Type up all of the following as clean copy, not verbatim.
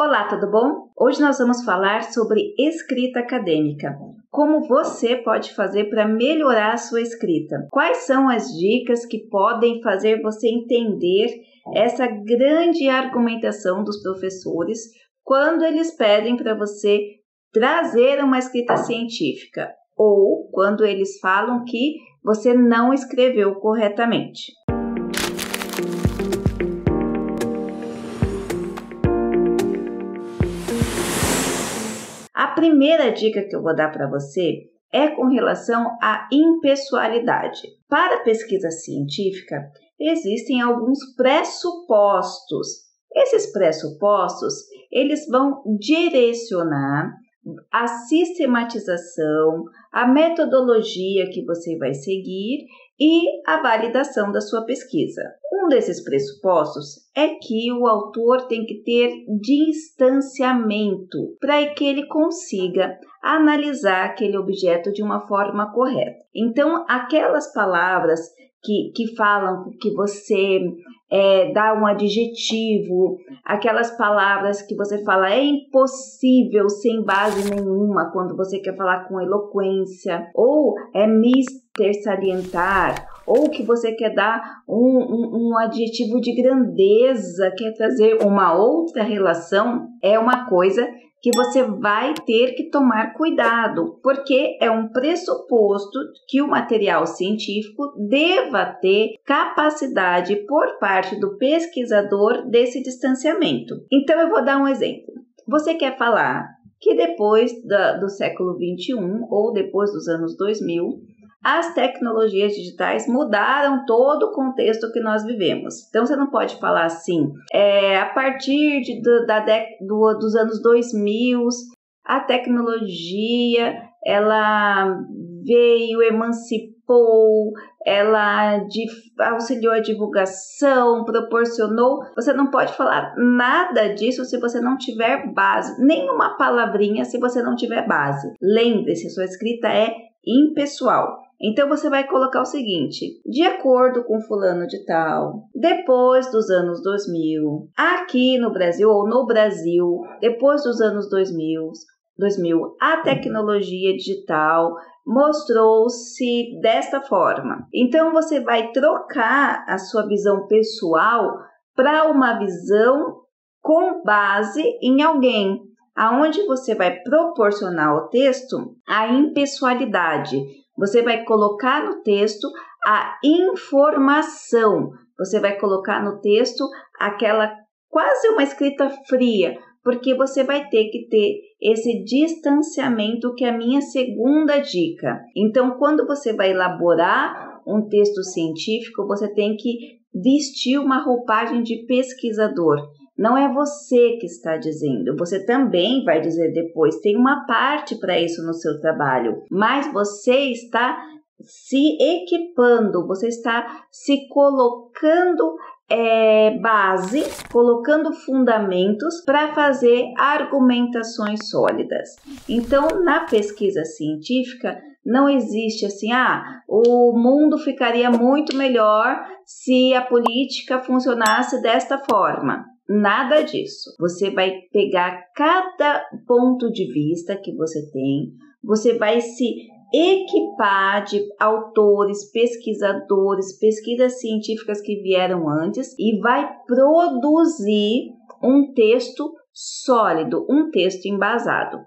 Olá, tudo bom? Hoje nós vamos falar sobre escrita acadêmica. Como você pode fazer para melhorar a sua escrita? Quais são as dicas que podem fazer você entender essa grande argumentação dos professores quando eles pedem para você trazer uma escrita científica ou quando eles falam que você não escreveu corretamente? A primeira dica que eu vou dar para você é com relação à impessoalidade. Para a pesquisa científica, existem alguns pressupostos. Esses pressupostos, eles vão direcionar a sistematização, a metodologia que você vai seguir e a validação da sua pesquisa. Um desses pressupostos é que o autor tem que ter distanciamento para que ele consiga analisar aquele objeto de uma forma correta. Então, aquelas palavras que falam que você dá um adjetivo, aquelas palavras que você fala é impossível sem base nenhuma quando você quer falar com eloquência, ou é mister salientar, ou que você quer dar um adjetivo de grandeza, quer trazer uma outra relação, é uma coisa que você vai ter que tomar cuidado, porque é um pressuposto que o material científico deva ter capacidade por parte do pesquisador desse distanciamento. Então, eu vou dar um exemplo. Você quer falar que depois do século XXI ou depois dos anos 2000, as tecnologias digitais mudaram todo o contexto que nós vivemos. Então, você não pode falar assim, a partir dos anos 2000, a tecnologia, ela veio, emancipou, ela auxiliou a divulgação, proporcionou. Você não pode falar nada disso se você não tiver base, nenhuma palavrinha se você não tiver base. Lembre-se, sua escrita é impessoal. Então, você vai colocar o seguinte: de acordo com fulano de tal, depois dos anos 2000, aqui no Brasil ou no Brasil, depois dos anos 2000, a tecnologia digital mostrou-se desta forma. Então, você vai trocar a sua visão pessoal para uma visão com base em alguém, aonde você vai proporcionar ao texto a impessoalidade. Você vai colocar no texto a informação. Você vai colocar no texto aquela quase uma escrita fria, porque você vai ter que ter esse distanciamento, que é a minha segunda dica. Então, quando você vai elaborar um texto científico, você tem que vestir uma roupagem de pesquisador. Não é você que está dizendo, você também vai dizer depois, tem uma parte para isso no seu trabalho, mas você está se equipando, você está se colocando base, colocando fundamentos para fazer argumentações sólidas. Então, na pesquisa científica, não existe assim, o mundo ficaria muito melhor se a política funcionasse desta forma. Nada disso. Você vai pegar cada ponto de vista que você tem, você vai se equipar de autores, pesquisadores, pesquisas científicas que vieram antes e vai produzir um texto sólido, um texto embasado,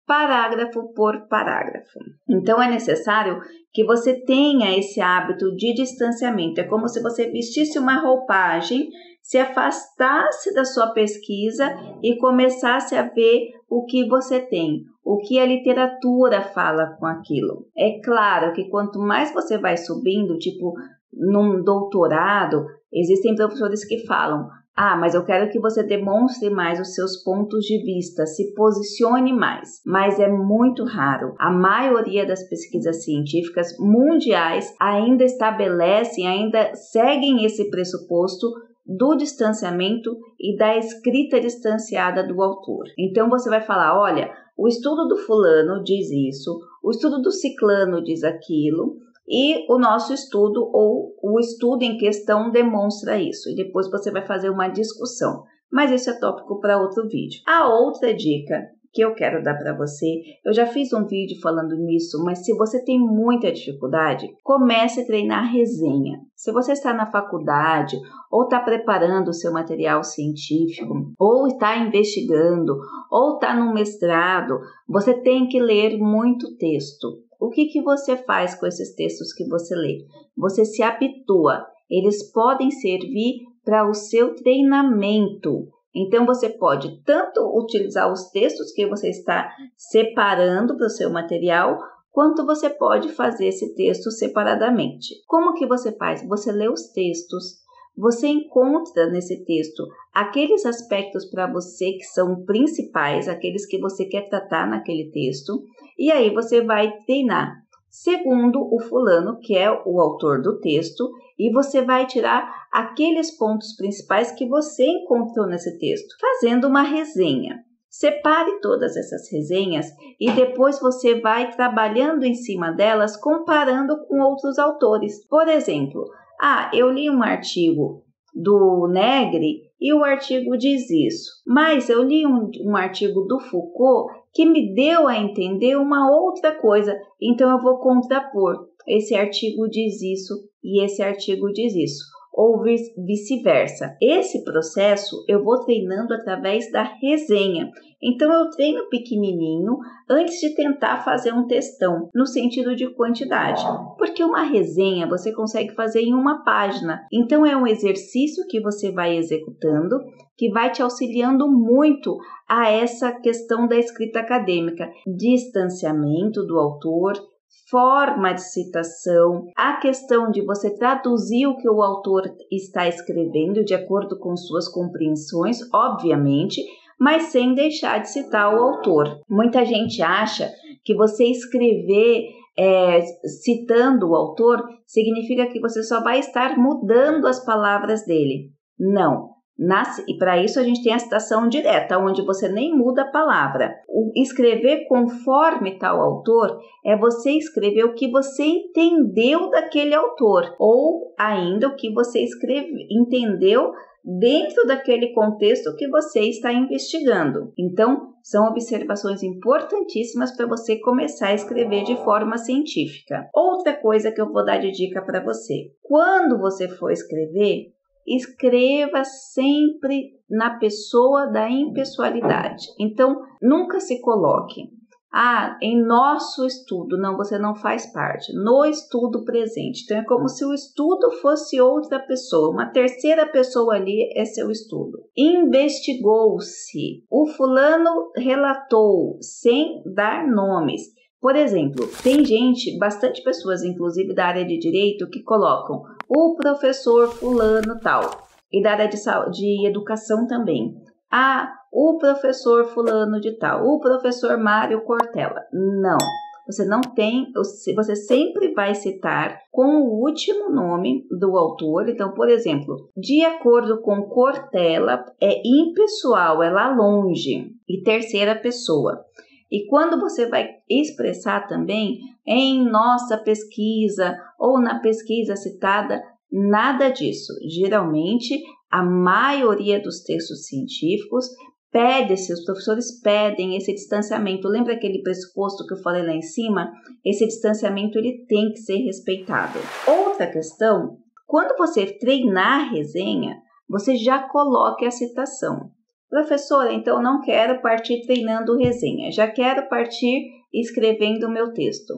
parágrafo por parágrafo. Então, é necessário que você tenha esse hábito de distanciamento. É como se você vestisse uma roupagem, se afastasse da sua pesquisa e começasse a ver o que você tem, o que a literatura fala com aquilo. É claro que quanto mais você vai subindo, tipo num doutorado, existem professores que falam: mas eu quero que você demonstre mais os seus pontos de vista, se posicione mais. Mas é muito raro. A maioria das pesquisas científicas mundiais ainda estabelecem, ainda seguem esse pressuposto do distanciamento e da escrita distanciada do autor. Então, você vai falar, olha, o estudo do fulano diz isso, o estudo do ciclano diz aquilo, e o nosso estudo ou o estudo em questão demonstra isso. E depois você vai fazer uma discussão. Mas esse é tópico para outro vídeo. A outra dica que eu quero dar para você, eu já fiz um vídeo falando nisso, mas se você tem muita dificuldade, comece a treinar resenha. Se você está na faculdade, ou está preparando o seu material científico, ou está investigando, ou está no mestrado, você tem que ler muito texto. O que você faz com esses textos que você lê? Você se habitua, eles podem servir para o seu treinamento. Então, você pode tanto utilizar os textos que você está separando para o seu material, quanto você pode fazer esse texto separadamente. Como que você faz? Você lê os textos, você encontra nesse texto aqueles aspectos para você que são principais, aqueles que você quer tratar naquele texto, e aí você vai treinar segundo o fulano, que é o autor do texto, e você vai tirar aqueles pontos principais que você encontrou nesse texto, fazendo uma resenha. Separe todas essas resenhas e depois você vai trabalhando em cima delas, comparando com outros autores. Por exemplo, eu li um artigo do Negri e o artigo diz isso, mas eu li um artigo do Foucault que me deu a entender uma outra coisa, então eu vou contrapor. Esse artigo diz isso e esse artigo diz isso, ou vice-versa. Esse processo eu vou treinando através da resenha. Então eu treino pequenininho antes de tentar fazer um textão, no sentido de quantidade. Porque uma resenha você consegue fazer em uma página. Então é um exercício que você vai executando, que vai te auxiliando muito a essa questão da escrita acadêmica. Distanciamento do autor, forma de citação, a questão de você traduzir o que o autor está escrevendo de acordo com suas compreensões, obviamente, mas sem deixar de citar o autor. Muita gente acha que você escrever citando o autor significa que você só vai estar mudando as palavras dele. Não. E para isso a gente tem a citação direta, onde você nem muda a palavra. O escrever conforme tal autor é você escrever o que você entendeu daquele autor, ou ainda o que você entendeu dentro daquele contexto que você está investigando. Então, são observações importantíssimas para você começar a escrever de forma científica. Outra coisa que eu vou dar de dica para você. Quando você for escrever, escreva sempre na pessoa da impessoalidade. Então, nunca se coloque, em nosso estudo. Não, você não faz parte. No estudo presente. Então, é como se o estudo fosse outra pessoa. Uma terceira pessoa ali é seu estudo. Investigou-se. O fulano relatou, sem dar nomes. Por exemplo, tem bastante pessoas, inclusive da área de direito, que colocam o professor fulano tal, e da área de educação também. O professor fulano de tal, o professor Mário Cortella. Não, você não tem, você sempre vai citar com o último nome do autor. Então, por exemplo, de acordo com Cortella, é impessoal, é lá longe, e terceira pessoa. E quando você vai expressar também em nossa pesquisa ou na pesquisa citada, nada disso. Geralmente, a maioria dos textos científicos os professores pedem esse distanciamento. Lembra aquele pressuposto que eu falei lá em cima? Esse distanciamento ele tem que ser respeitado. Outra questão, quando você treinar a resenha, você já coloque a citação. Professora, então não quero partir treinando resenha, já quero partir escrevendo o meu texto.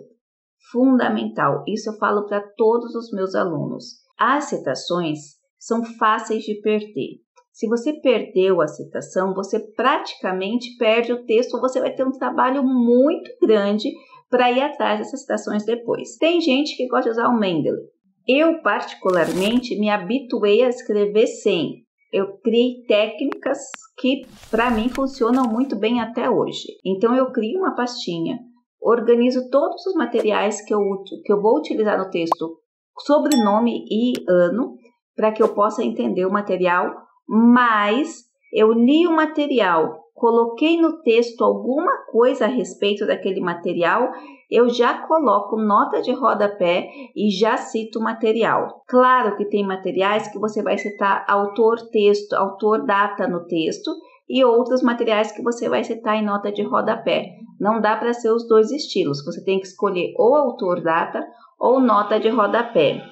Fundamental, isso eu falo para todos os meus alunos. As citações são fáceis de perder. Se você perdeu a citação, você praticamente perde o texto, você vai ter um trabalho muito grande para ir atrás dessas citações depois. Tem gente que gosta de usar o Mendeley. Eu, particularmente, me habituei a escrever sem. Eu criei técnicas que, para mim, funcionam muito bem até hoje. Então, eu crio uma pastinha, organizo todos os materiais que eu vou utilizar no texto, sobrenome e ano, para que eu possa entender o material, mas eu li o material coloquei no texto alguma coisa a respeito daquele material, eu já coloco nota de rodapé e já cito o material. Claro que tem materiais que você vai citar autor, texto, autor, data no texto e outros materiais que você vai citar em nota de rodapé. Não dá para ser os dois estilos, você tem que escolher ou autor, data ou nota de rodapé.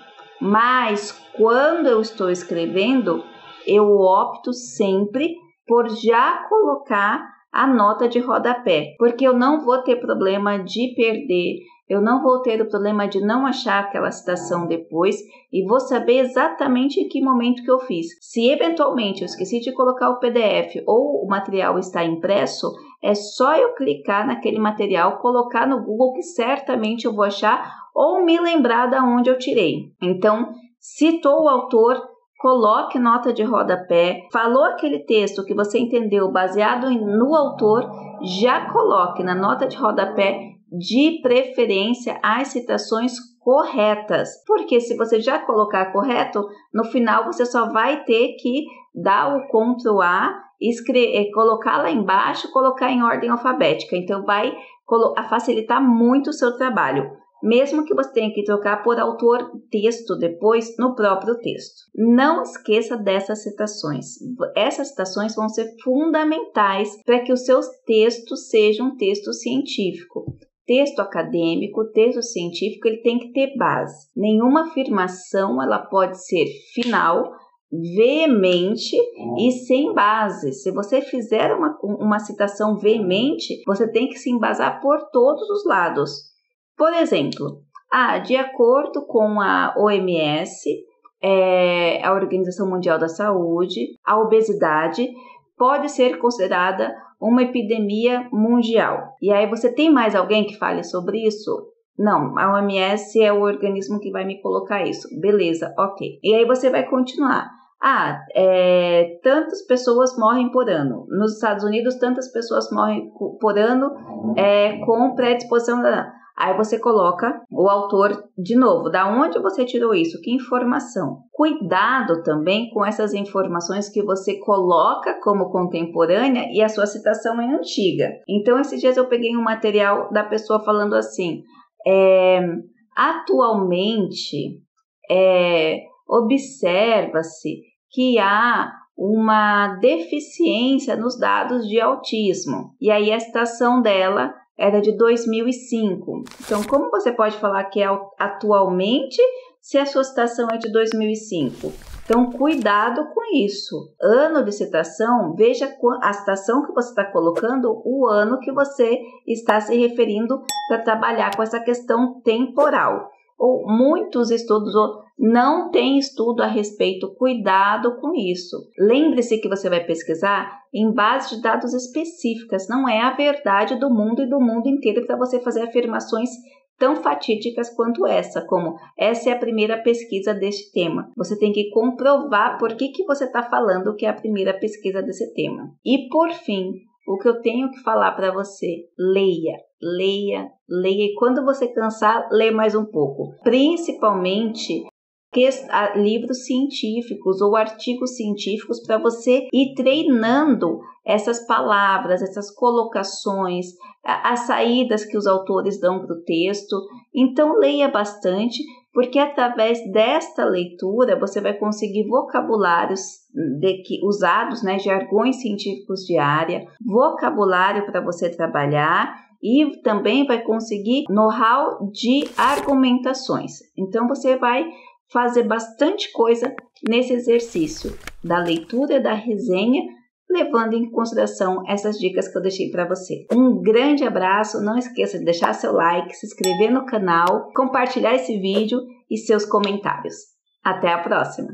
Mas quando eu estou escrevendo, eu opto sempre por já colocar a nota de rodapé, porque eu não vou ter problema de perder, eu não vou ter o problema de não achar aquela citação depois e vou saber exatamente em que momento que eu fiz. Se eventualmente eu esqueci de colocar o PDF ou o material está impresso, é só eu clicar naquele material, colocar no Google que certamente eu vou achar ou me lembrar de onde eu tirei. Então, citou o autor, coloque nota de rodapé, falou aquele texto que você entendeu baseado no autor, já coloque na nota de rodapé, de preferência as citações corretas, porque se você já colocar correto, no final você só vai ter que dar o Ctrl A, colocar lá embaixo, colocar em ordem alfabética, então vai facilitar muito o seu trabalho. Mesmo que você tenha que trocar por autor texto depois no próprio texto. Não esqueça dessas citações. Essas citações vão ser fundamentais para que os seus textos sejam um texto científico. Texto acadêmico, texto científico, ele tem que ter base. Nenhuma afirmação ela pode ser final, veemente e sem base. Se você fizer uma citação veemente, você tem que se embasar por todos os lados. Por exemplo, de acordo com a OMS, a Organização Mundial da Saúde, a obesidade pode ser considerada uma epidemia mundial. E aí você tem mais alguém que fale sobre isso? Não, a OMS é o organismo que vai me colocar isso. Beleza, ok. E aí você vai continuar. Tantas pessoas morrem por ano. Nos Estados Unidos, tantas pessoas morrem por ano com predisposição. Aí você coloca o autor de novo. Da onde você tirou isso? Que informação? Cuidado também com essas informações que você coloca como contemporânea e a sua citação é antiga. Então, esses dias eu peguei um material da pessoa falando assim, atualmente observa-se que há uma deficiência nos dados de autismo. E aí a citação dela era de 2005. Então, como você pode falar que é atualmente se a sua citação é de 2005? Então, cuidado com isso. Ano de citação, veja a citação que você está colocando, o ano que você está se referindo para trabalhar com essa questão temporal. Ou muitos estudos não têm estudo a respeito, cuidado com isso. Lembre-se que você vai pesquisar em base de dados específicas, não é a verdade do mundo e do mundo inteiro para você fazer afirmações tão fatídicas quanto essa, como essa é a primeira pesquisa deste tema. Você tem que comprovar por que você está falando que é a primeira pesquisa desse tema. E por fim, o que eu tenho que falar para você, leia, e quando você cansar, lê mais um pouco. Principalmente livros científicos ou artigos científicos para você ir treinando essas palavras, essas colocações, as saídas que os autores dão para o texto. Então, leia bastante, porque através desta leitura você vai conseguir vocabulários usados, jargões científicos de área, vocabulário para você trabalhar e também vai conseguir know-how de argumentações. Então, você vai fazer bastante coisa nesse exercício da leitura e da resenha, levando em consideração essas dicas que eu deixei para você. Um grande abraço, não esqueça de deixar seu like, se inscrever no canal, compartilhar esse vídeo e seus comentários. Até a próxima!